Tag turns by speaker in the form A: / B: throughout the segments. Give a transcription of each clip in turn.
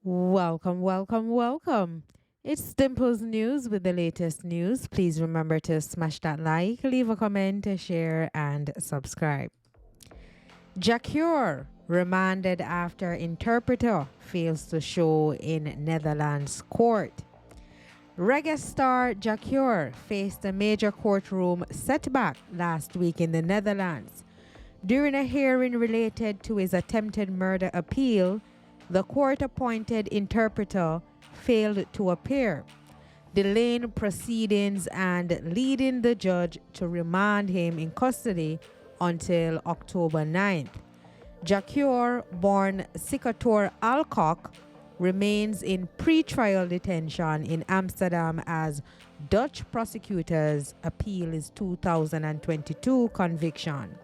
A: Welcome, welcome, welcome. It's DIMPLEZ News with the latest news. Please remember to smash that like, leave a comment, share, and subscribe. Jacure remanded after interpreter fails to show in Netherlands court. Reggae star Jacure faced a major courtroom setback last week in the Netherlands. During a hearing related to his attempted murder appeal, the court-appointed interpreter failed to appear, delaying proceedings and leading the judge to remand him in custody until October 9th. Jacure, born Sikator Alcock, remains in pre-trial detention in Amsterdam as Dutch prosecutors appeal his 2022 conviction.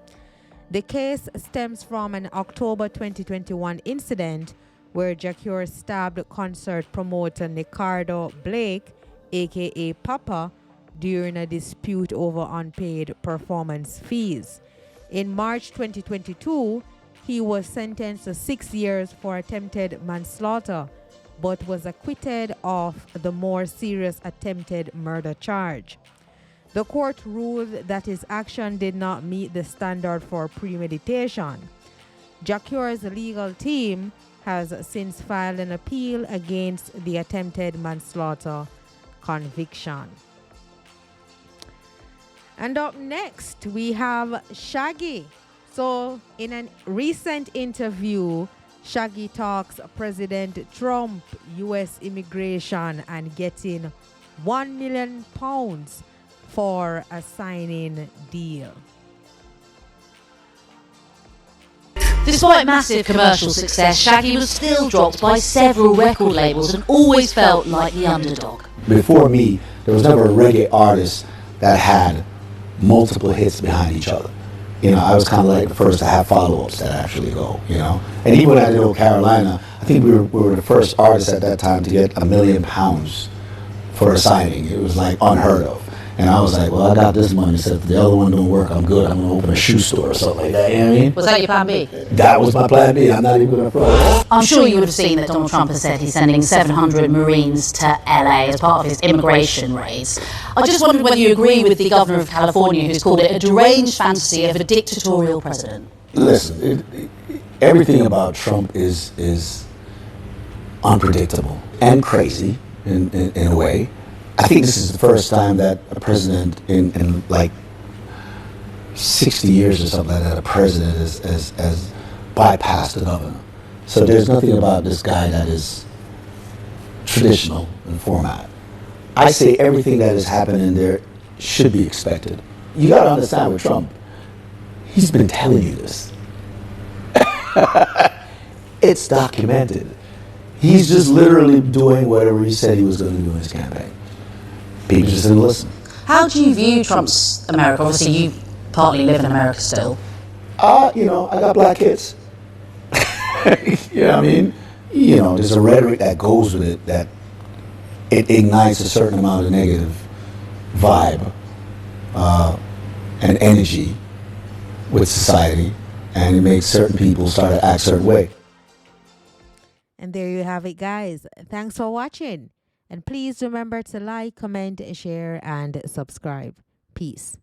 A: The case stems from an October 2021 incident where Jacure stabbed concert promoter Nicardo Blake, aka Papa, during a dispute over unpaid performance fees. In March 2022, he was sentenced to 6 years for attempted manslaughter, but was acquitted of the more serious attempted murder charge. The court ruled that his action did not meet the standard for premeditation. Jacure's legal team has since filed an appeal against the attempted manslaughter conviction. And up next, we have Shaggy. So, in a recent interview, Shaggy talks President Trump, U.S. immigration, and getting £1 million for a signing deal.
B: Despite massive commercial success, Shaggy was still dropped by several record labels and always felt like the underdog.
C: Before me, there was never a reggae artist that had multiple hits behind each other. You know, I was kind of like the first to have follow-ups that actually go, you know. And even when I did Old Carolina, I think we were the first artists at that time to get £1 million for a signing. It was like unheard of. And I was like, well, I got this money, so if the other one don't work, I'm good. I'm going to open a shoe store or something like that, you know what I mean?
B: Was that your plan B?
C: That was my plan B. I'm not even going to front.
B: I'm sure you would have seen that Donald Trump has said he's sending 700 Marines to LA as part of his immigration raids. I just wondered whether you agree with the governor of California, who's called it a deranged fantasy of a dictatorial president.
C: Listen, everything about Trump is unpredictable and crazy in a way. I think this is the first time that a president in like 60 years or something like that, a president has bypassed the governor. So there's nothing about this guy that is traditional in format. I say everything that has happened in there should be expected. You got to understand with Trump, he's been telling you this. It's documented. He's just literally doing whatever he said he was going to do in his campaign. People just didn't listen.
B: How do you view Trump's America? Obviously, you partly live in America still.
C: You know, I got black kids. You know what I mean? You know, there's a rhetoric that goes with it that it ignites a certain amount of negative vibe and energy with society, and it makes certain people start to act a certain way.
A: And there you have it, guys. Thanks for watching. And please remember to like, comment, share, and subscribe. Peace.